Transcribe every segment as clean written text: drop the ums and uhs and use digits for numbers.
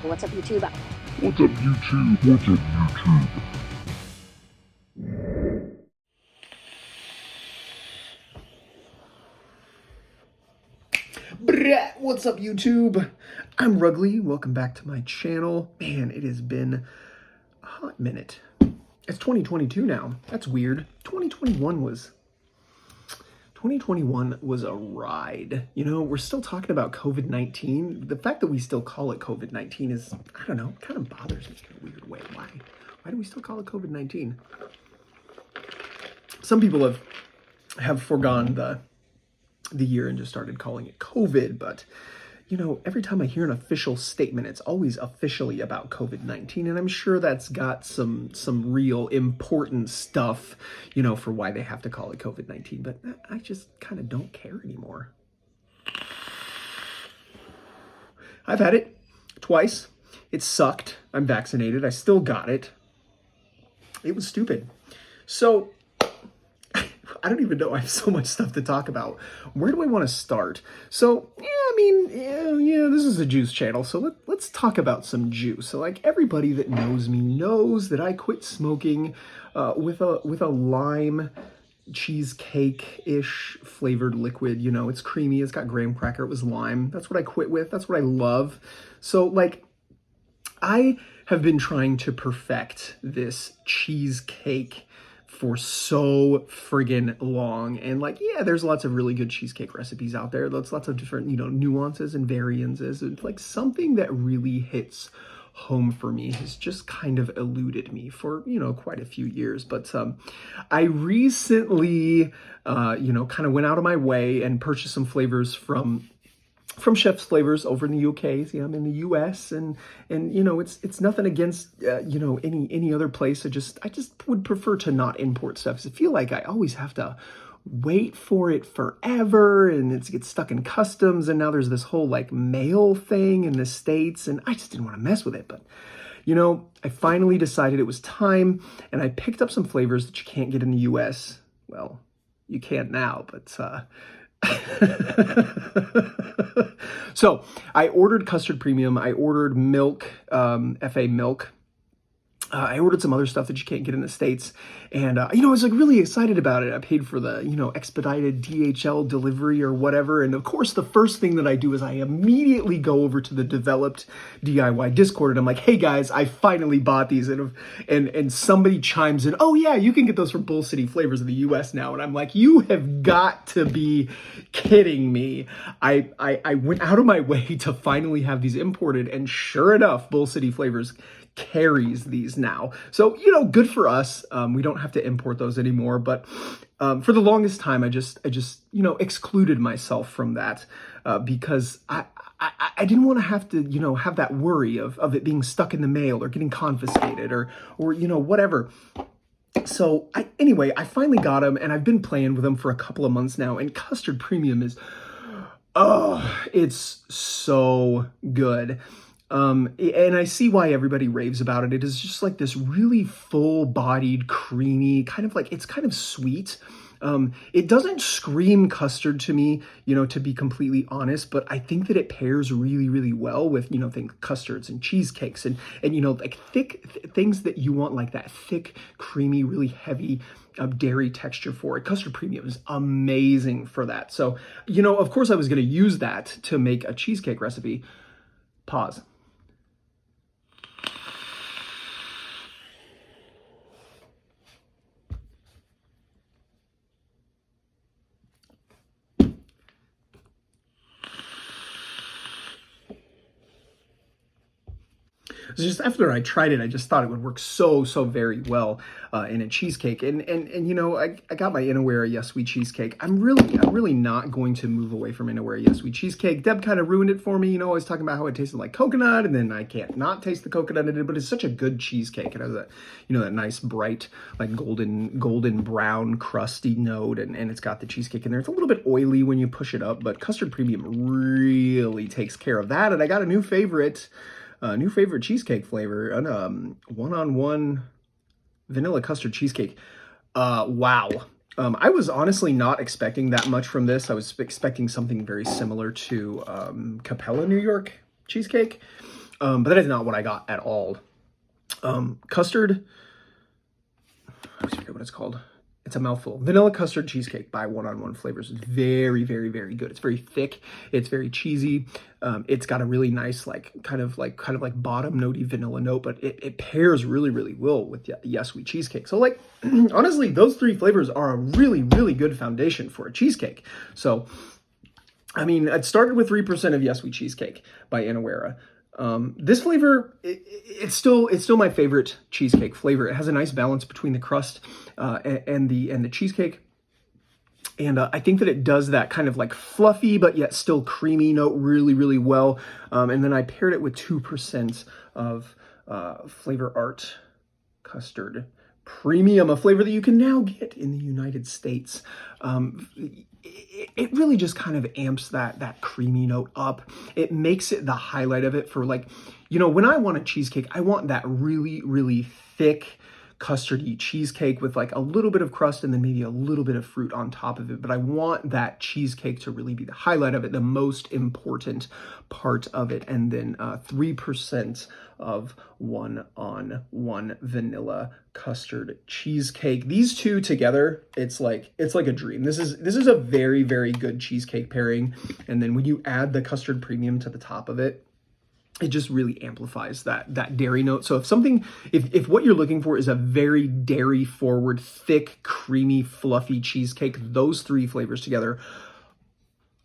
What's up, YouTube? What's up, YouTube? What's up, YouTube? What's up, YouTube? I'm Rugley. Welcome back to my channel. Man, it has been a hot minute. It's 2022 now. That's weird. 2021 was a ride. You know, we're still talking about COVID-19. The fact that we still call it COVID-19 is, I don't know, kind of bothers me in a weird way. Why? Why do we still call it COVID-19? Some people have foregone the year and just started calling it COVID, but you know, every time I hear an official statement, it's always officially about COVID-19, and I'm sure that's got some real important stuff, you know, for why they have to call it COVID-19, but I just kind of don't care anymore. I've had it twice. It sucked. I'm vaccinated. I still got it. It was stupid. So I don't even know. I have so much stuff to talk about. Where do I want to start? So, this is a juice channel, so let's talk about some juice. So, like, everybody that knows me knows that I quit smoking with a lime cheesecake-ish flavored liquid. You know, it's creamy. It's got graham cracker. It was lime. That's what I quit with. That's what I love. So, like, I have been trying to perfect this cheesecake for so friggin' long. And like, yeah, there's lots of really good cheesecake recipes out there. There's lots of different, you know, nuances and variances. It's like something that really hits home for me has just kind of eluded me for, you know, quite a few years. But I recently, kind of went out of my way and purchased some flavors from Chef's Flavors over in the UK. See, I'm in the US, and you know, it's nothing against any other place. I just would prefer to not import stuff, 'cause I feel like I always have to wait for it forever, and it gets stuck in customs, and now there's this whole like mail thing in the States, and I just didn't want to mess with it. But you know, I finally decided it was time, and I picked up some flavors that you can't get in the US. Well, you can now, but so I ordered Custard Premium. I ordered milk, FA milk. I ordered some other stuff that you can't get in the States. And, I was like really excited about it. I paid for the, expedited DHL delivery or whatever. And of course, the first thing that I do is I immediately go over to the developed DIY Discord. And I'm like, hey guys, I finally bought these. And somebody chimes in, oh yeah, you can get those from Bull City Flavors in the US now. And I'm like, you have got to be kidding me. I went out of my way to finally have these imported. And sure enough, Bull City Flavors carries these now. So, good for us. We don't have to import those anymore. But for the longest time, I just excluded myself from that because I didn't want to have to, have that worry of it being stuck in the mail or getting confiscated or whatever. So I finally got them, and I've been playing with them for a couple of months now, and Custard Premium is, it's so good. And I see why everybody raves about it. It is just like this really full-bodied, creamy, it's kind of sweet. It doesn't scream custard to me, to be completely honest, but I think that it pairs really, really well with, things, custards and cheesecakes and like thick things that you want, like that thick, creamy, really heavy dairy texture for it. Custard Premium is amazing for that. So, of course I was going to use that to make a cheesecake recipe. Pause. Just after I tried it, I just thought it would work so very well in a cheesecake. And I got my INW Yes Sweet Cheesecake. I'm really not going to move away from INW Yes Sweet Cheesecake. Deb kind of ruined it for me. I was talking about how it tasted like coconut, and then I can't not taste the coconut in it. But it's such a good cheesecake. It has that that nice bright like golden brown crusty note, and it's got the cheesecake in there. It's a little bit oily when you push it up, but Custard Premium really takes care of that. And I got a new favorite cheesecake flavor, and one-on-one vanilla custard cheesecake. Wow. I was honestly not expecting that much from this. I was expecting something very similar to Capella New York cheesecake. But that is not what I got at all. Custard, I forget what it's called. It's a mouthful. Vanilla custard cheesecake by 1-on-1 Flavors. It's very, very, very good. It's very thick. It's very cheesy. It's got a really nice, kind of like bottom notey vanilla note, but it pairs really, really well with Yes Sweet Cheesecake. So like, honestly, those 3 flavors are a really, really good foundation for a cheesecake. So, I mean, it started with 3% of Yes Sweet Cheesecake by Inawera. This flavor, it's still my favorite cheesecake flavor. It has a nice balance between the crust and the cheesecake. And I think that it does that kind of like fluffy but yet still creamy note really, really well. And then I paired it with 2% of Flavor Art Custard Premium, a flavor that you can now get in the United States. It really just kind of amps that creamy note up. It makes it the highlight of it for like, when I want a cheesecake, I want that really, really thick, custardy cheesecake with like a little bit of crust and then maybe a little bit of fruit on top of it. But I want that cheesecake to really be the highlight of it, the most important part of it. And then 3% of 1-on-1 vanilla custard cheesecake. These two together, it's like a dream. This is a very, very good cheesecake pairing. And then when you add the custard premium to the top of it, it just really amplifies that dairy note. So if what you're looking for is a very dairy forward, thick, creamy, fluffy cheesecake, those 3 flavors together,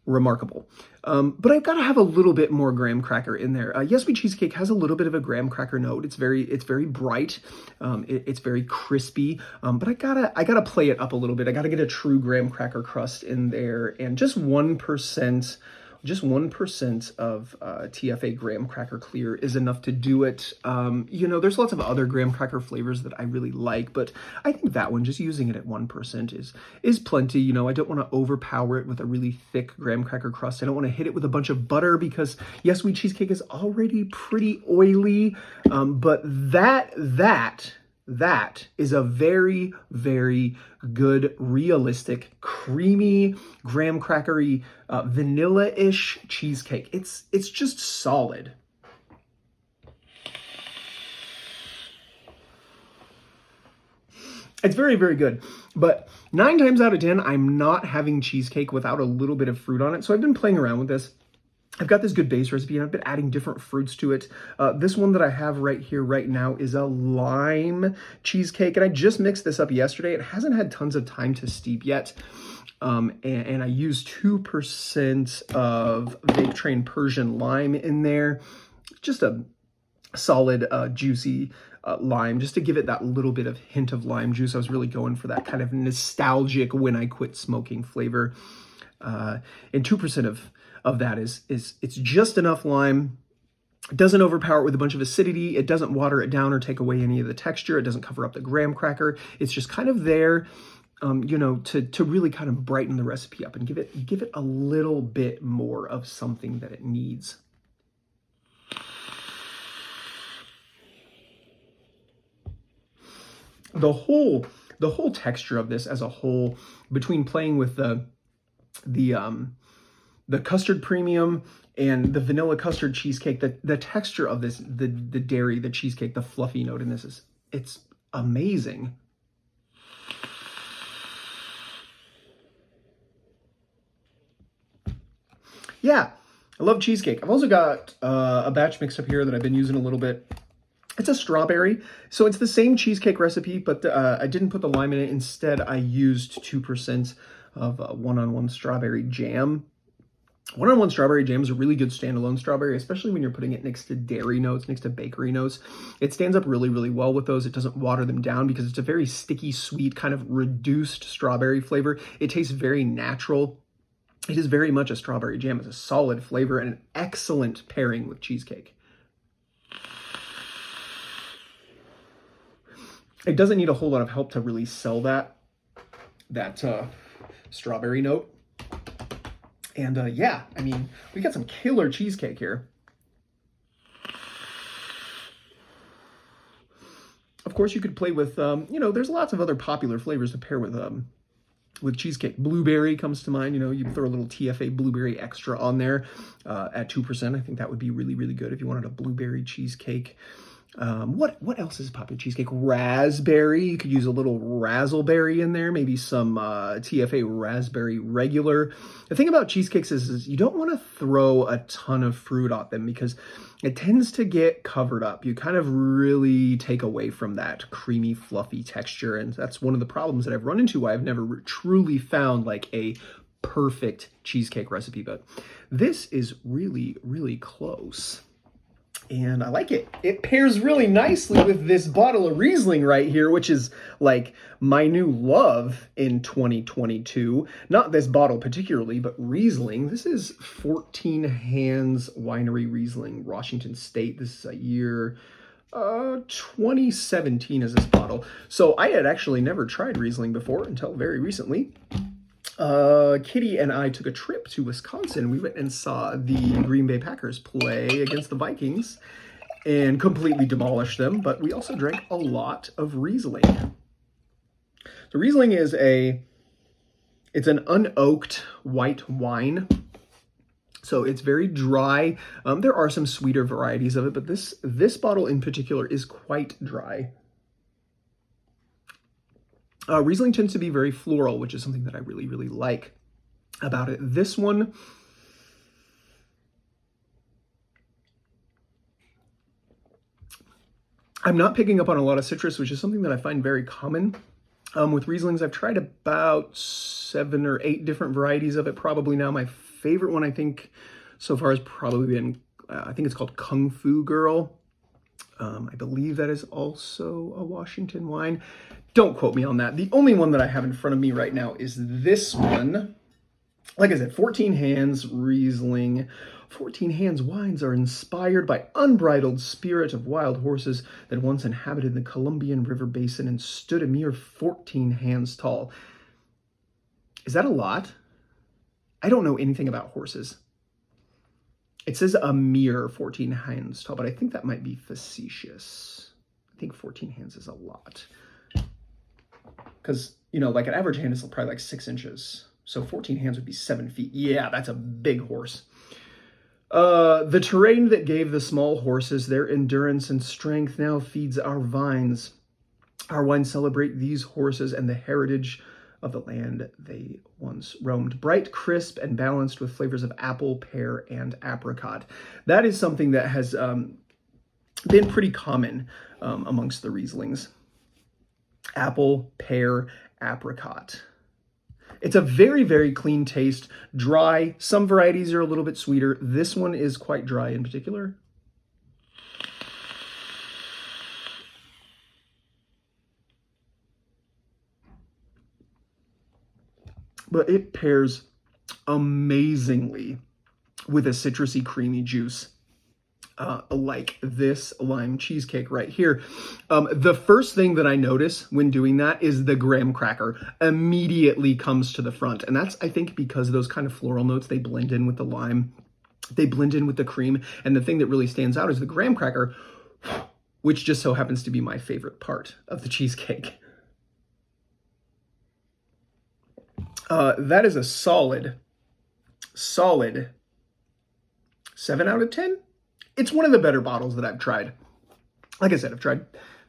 remarkable. But I've got to have a little bit more graham cracker in there. Yes Sweet Cheesecake has a little bit of a graham cracker note. It's very bright. It's very crispy. But I gotta play it up a little bit. I gotta get a true graham cracker crust in there, and just 1%. Just 1% of TFA graham cracker clear is enough to do it. There's lots of other graham cracker flavors that I really like, but I think that one, just using it at 1% is plenty. I don't want to overpower it with a really thick graham cracker crust. I don't want to hit it with a bunch of butter because Yes Sweet Cheesecake is already pretty oily. But that is a very, very good, realistic, creamy, graham crackery, vanilla-ish cheesecake. It's just solid. It's very, very good. But 9 times out of 10, I'm not having cheesecake without a little bit of fruit on it. So I've been playing around with this. I've got this good base recipe, and I've been adding different fruits to it. This one that I have right here, right now, is a lime cheesecake, and I just mixed this up yesterday. It hasn't had tons of time to steep yet, and I used 2% of Vape Train Persian lime in there. Just a solid, juicy lime, just to give it that little bit of hint of lime juice. I was really going for that kind of nostalgic when I quit smoking flavor. And 2% of that is it's just enough lime. It doesn't overpower it with a bunch of acidity. It doesn't water it down or take away any of the texture. It doesn't cover up the graham cracker. It's just kind of there, to really kind of brighten the recipe up and give it a little bit more of something that it needs. The whole texture of this as a whole, between playing with the custard premium and the vanilla custard cheesecake, the texture of this, the dairy, the cheesecake, the fluffy note in this it's amazing. Yeah, I love cheesecake. I've also got a batch mix up here that I've been using a little bit. It's a strawberry, so it's the same cheesecake recipe, but I didn't put the lime in it. Instead, I used 2% of 1-on-1 strawberry jam. 1-on-1 strawberry jam is a really good standalone strawberry, especially when you're putting it next to dairy notes, next to bakery notes. It stands up really, really well with those. It doesn't water them down because it's a very sticky, sweet, kind of reduced strawberry flavor. It tastes very natural. It is very much a strawberry jam. It's a solid flavor and an excellent pairing with cheesecake. It doesn't need a whole lot of help to really sell that strawberry note. And yeah, I mean, we got some killer cheesecake here. Of course, you could play with, there's lots of other popular flavors to pair with with cheesecake. Blueberry comes to mind. You know, you throw a little TFA blueberry extra on there at 2%. I think that would be really, really good if you wanted a blueberry cheesecake. What else is popular cheesecake? Raspberry. You could use a little razzleberry in there, maybe some TFA raspberry regular. The thing about cheesecakes is you don't want to throw a ton of fruit on them because it tends to get covered up. You kind of really take away from that creamy, fluffy texture, and that's one of the problems that I've run into. I've never truly found like a perfect cheesecake recipe, but this is really, really close. And I like it. It pairs really nicely with this bottle of Riesling right here, which is like my new love in 2022. Not this bottle particularly, but Riesling. This is 14 Hands Winery Riesling, Washington State. This is a year 2017 is this bottle. So I had actually never tried Riesling before until very recently. Kitty and I took a trip to Wisconsin. We went and saw the Green Bay Packers play against the Vikings and completely demolished them, but we also drank a lot of Riesling. So Riesling is it's an unoaked white wine. So it's very dry. There are some sweeter varieties of it, but this bottle in particular is quite dry. Riesling tends to be very floral, which is something that I really, really like about it. This one, I'm not picking up on a lot of citrus, which is something that I find very common with Rieslings. I've tried about 7 or 8 different varieties of it probably now. My favorite one, I think, so far has probably been, I think it's called Kung Fu Girl. I believe that is also a Washington wine. Don't quote me on that. The only one that I have in front of me right now is this one. Like I said, 14 Hands Riesling. 14 Hands wines are inspired by unbridled spirit of wild horses that once inhabited the Columbian River Basin and stood a mere 14 hands tall. Is that a lot? I don't know anything about horses. It says a mere 14 hands tall, but I think that might be facetious. I think 14 hands is a lot. Because, you know, like an average hand is probably like 6 inches. So 14 hands would be 7 feet. Yeah, that's a big horse. The terrain that gave the small horses their endurance and strength now feeds our vines. Our wines celebrate these horses and the heritage of the land they once roamed. Bright, crisp, and balanced with flavors of apple, pear, and apricot. That is something that has been pretty common amongst the Rieslings. Apple, pear, apricot. It's a very, very clean taste. Dry. Some varieties are a little bit sweeter. This one is quite dry in particular. But it pairs amazingly with a citrusy, creamy juice. Like this lime cheesecake right here. The first thing that I notice when doing that is the graham cracker immediately comes to the front. And that's, I think, because those kind of floral notes, they blend in with the lime. They blend in with the cream. And the thing that really stands out is the graham cracker, which just so happens to be my favorite part of the cheesecake. That is a solid 7 out of 10. It's one of the better bottles that I've tried. Like I said, I've tried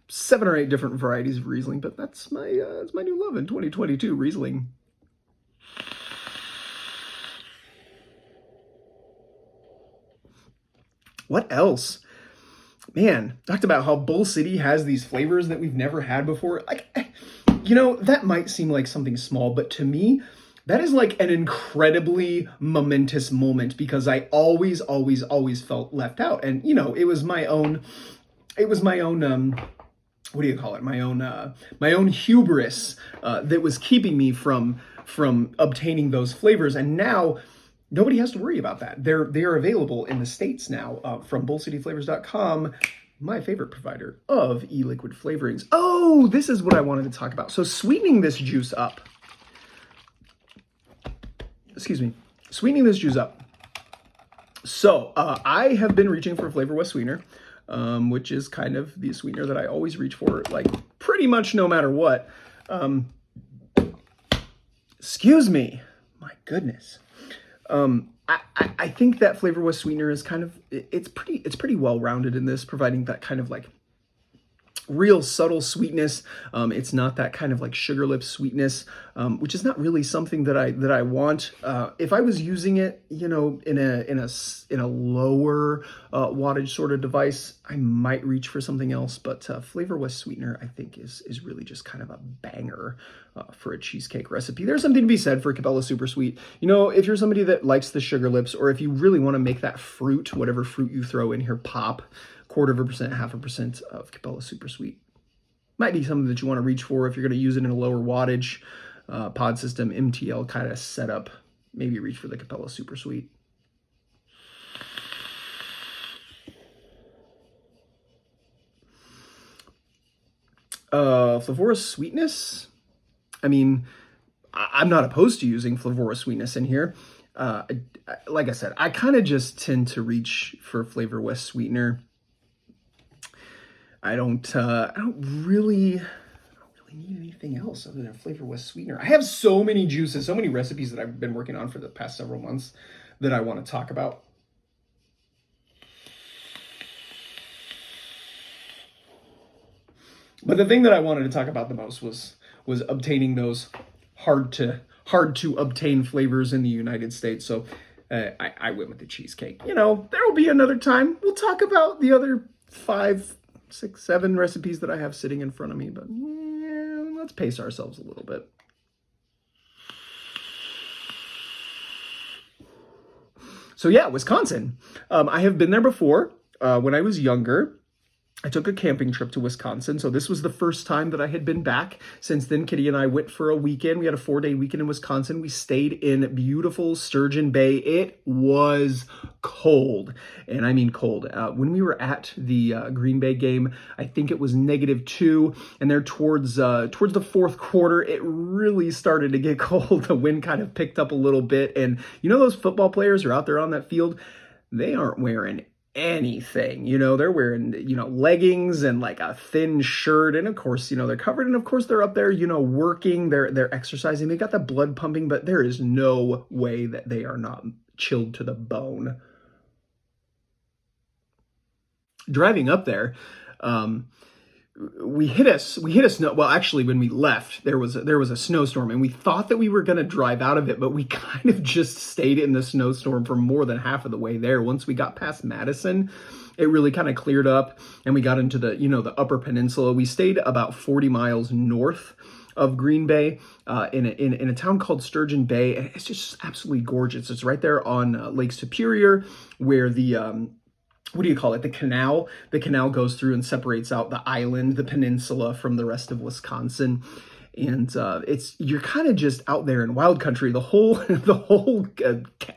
7 or 8 different varieties of Riesling, but that's my new love in 2022, Riesling. What else? Man, talked about how Bull City has these flavors that we've never had before. Like, you know, that might seem like something small, but to me, that is like an incredibly momentous moment because I always felt left out. And, you know, it was my own, what do you call it? My own hubris that was keeping me from obtaining those flavors. And now nobody has to worry about that. They are available in the States now from bullcityflavors.com, my favorite provider of e-liquid flavorings. Oh, this is what I wanted to talk about. So sweetening this juice up. Sweetening this juice up. So I have been reaching for Flavor West sweetener, which is kind of the sweetener that I always reach for, like pretty much no matter what. Excuse me. My goodness. I think that Flavor with Sweetener is kind of, it's pretty well rounded in this, providing that kind of like real subtle sweetness. It's not that kind of like sugar lip sweetness, which is not really something that I want. If I was using it, you know, in a lower wattage sort of device, I might reach for something else. But Flavor West Sweetener, I think, is really just kind of a banger for a cheesecake recipe. There's something to be said for Cabela Super Sweet. You know, if you're somebody that likes the sugar lips, or if you really want to make that fruit, whatever fruit you throw in here, pop. 1/4%, 0.5% of Cabela Super Sweet. Might be something that you want to reach for if you're going to use it in a lower wattage pod system, MTL kind of setup. Maybe reach for the Cabela Super Sweet. Flavorous sweetness. I mean, I'm not opposed to using flavorous sweetness in here. Like I said, I kind of just tend to reach for Flavor West Sweetener. I don't really need anything else other than Flavor West Sweetener. I have so many juices, so many recipes that I've been working on for the past several months that I want to talk about. But the thing that I wanted to talk about the most was obtaining those hard to obtain flavors in the United States. So I went with the cheesecake. You know, there will be another time. We'll talk about the other 5, 6, 7 recipes that I have sitting in front of me, but yeah, let's pace ourselves a little bit. So yeah, Wisconsin. I have been there before when I was younger. I took a camping trip to Wisconsin, so this was the first time that I had been back. Since then, Kitty and I went for a weekend. We had a 4-day weekend in Wisconsin. We stayed in beautiful Sturgeon Bay. It was cold, and I mean cold. When we were at the Green Bay game, I think it was -2, and there towards the fourth quarter, it really started to get cold. The wind kind of picked up a little bit, and you know those football players are out there on that field, they aren't wearing anything, you know, they're wearing, you know, leggings and like a thin shirt, and of course, you know, they're covered, and of course they're up there, you know, working, they're exercising, they got the blood pumping, but there is no way that they are not chilled to the bone. Driving up there, we hit a snow. Well, actually, when we left, there was a snowstorm, and we thought that we were going to drive out of it, but we kind of just stayed in the snowstorm for more than half of the way there. Once we got past Madison, it really kind of cleared up, and we got into the, you know, the Upper Peninsula. We stayed about 40 miles north of Green Bay, in a town called Sturgeon Bay, and it's just absolutely gorgeous. It's right there on Lake Superior, where the what do you call it? The canal goes through and separates out the island, the peninsula, from the rest of Wisconsin. And you're kind of just out there in wild country. The whole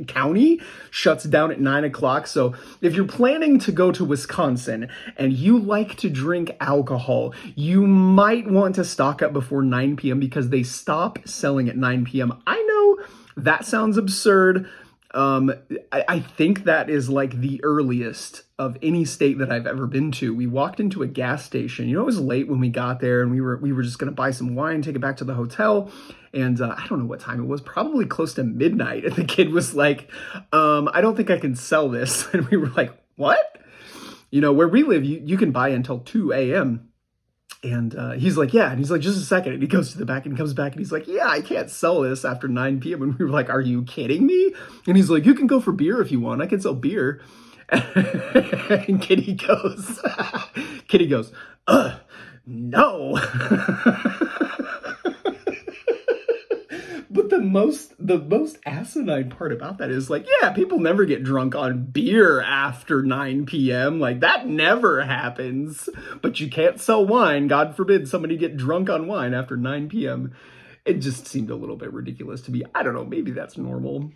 county shuts down at 9 o'clock. So if you're planning to go to Wisconsin and you like to drink alcohol, you might want to stock up before 9 p.m. because they stop selling at 9 p.m. I know that sounds absurd. I think that is like the earliest of any state that I've ever been to. We walked into a gas station. You know, it was late when we got there, and we were just going to buy some wine, take it back to the hotel. And I don't know what time it was, probably close to midnight. And the kid was like, I don't think I can sell this. And we were like, what? You know, where we live, you can buy until 2 a.m. And he's like, yeah. And he's like, just a second. And he goes to the back and comes back and he's like, yeah, I can't sell this after 9 p.m. And we were like, are you kidding me? And he's like, you can go for beer if you want. I can sell beer. And Kitty goes, no. But the most asinine part about that is like, yeah, people never get drunk on beer after 9 p.m. Like that never happens. But you can't sell wine. God forbid somebody get drunk on wine after 9 p.m. It just seemed a little bit ridiculous to me. I don't know, maybe that's normal.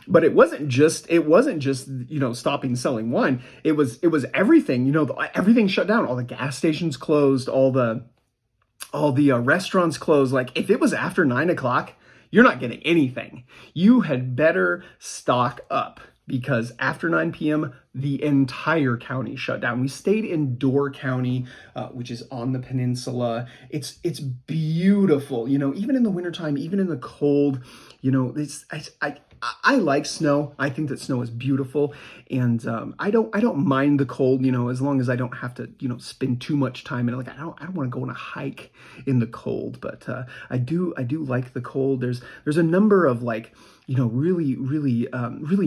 But it wasn't just, you know, stopping selling wine. It was everything, you know, everything shut down. All the gas stations closed, all the restaurants closed. Like if it was after 9 o'clock, you're not getting anything. You had better stock up. because after 9 p.m., the entire county shut down. We stayed in Door County, which is on the peninsula. It's beautiful, you know, even in the wintertime, even in the cold, you know, I like snow. I think that snow is beautiful, and I don't mind the cold, you know, as long as I don't have to, you know, spend too much time in it. Like I don't want to go on a hike in the cold, but I do like the cold. There's a number of, like, you know, really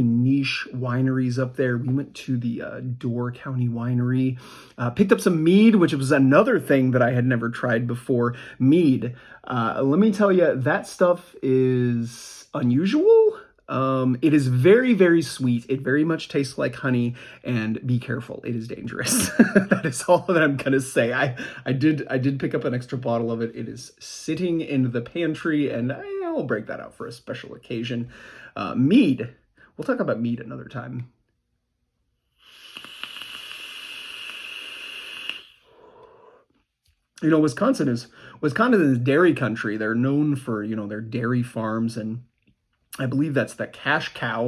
niche wineries up there. We went to the Door County Winery, picked up some mead, which was another thing that I had never tried before. Mead, let me tell you, that stuff is unusual. It is very sweet. It very much tastes like honey, and be careful, it is dangerous. That is all that I'm gonna say. I did pick up an extra bottle of it. It is sitting in the pantry, and I'll break that out for a special occasion. Mead. We'll talk about mead another time. You know, Wisconsin is dairy country. They're known for, you know, their dairy farms, and I believe that's the cash cow,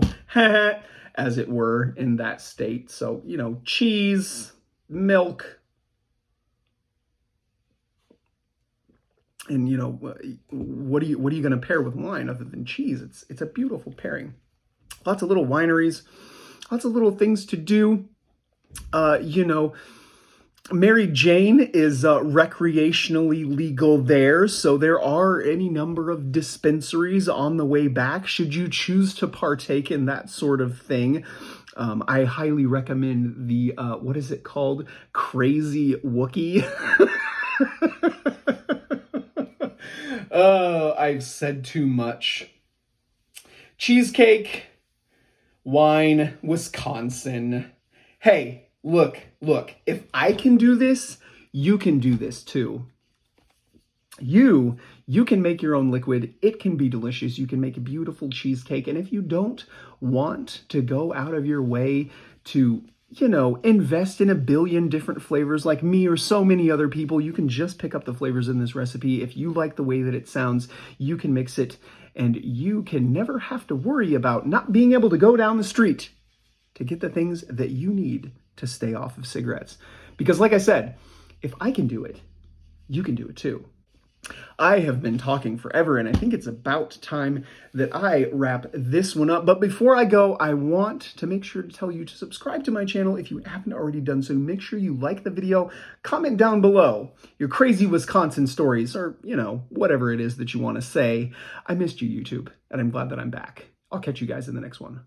as it were, in that state. So, you know, cheese, milk, and, you know, what are you going to pair with wine other than cheese? It's a beautiful pairing. Lots of little wineries, lots of little things to do. You know, Mary Jane is recreationally legal there, so there are any number of dispensaries on the way back should you choose to partake in that sort of thing. I highly recommend the, what is it called? Crazy Wookie. Oh, I've said too much. Cheesecake, wine, Wisconsin. Hey, look, if I can do this, you can do this too. You can make your own liquid. It can be delicious. You can make a beautiful cheesecake. And if you don't want to go out of your way to, you know, invest in a billion different flavors like me or so many other people, you can just pick up the flavors in this recipe. If you like the way that it sounds, you can mix it, and you can never have to worry about not being able to go down the street to get the things that you need to stay off of cigarettes. Because like I said, if I can do it, you can do it too. I have been talking forever, and I think it's about time that I wrap this one up. But before I go, I want to make sure to tell you to subscribe to my channel if you haven't already done so. Make sure you like the video, comment down below your crazy Wisconsin stories, or, you know, whatever it is that you want to say. I missed you, YouTube, and I'm glad that I'm back. I'll catch you guys in the next one.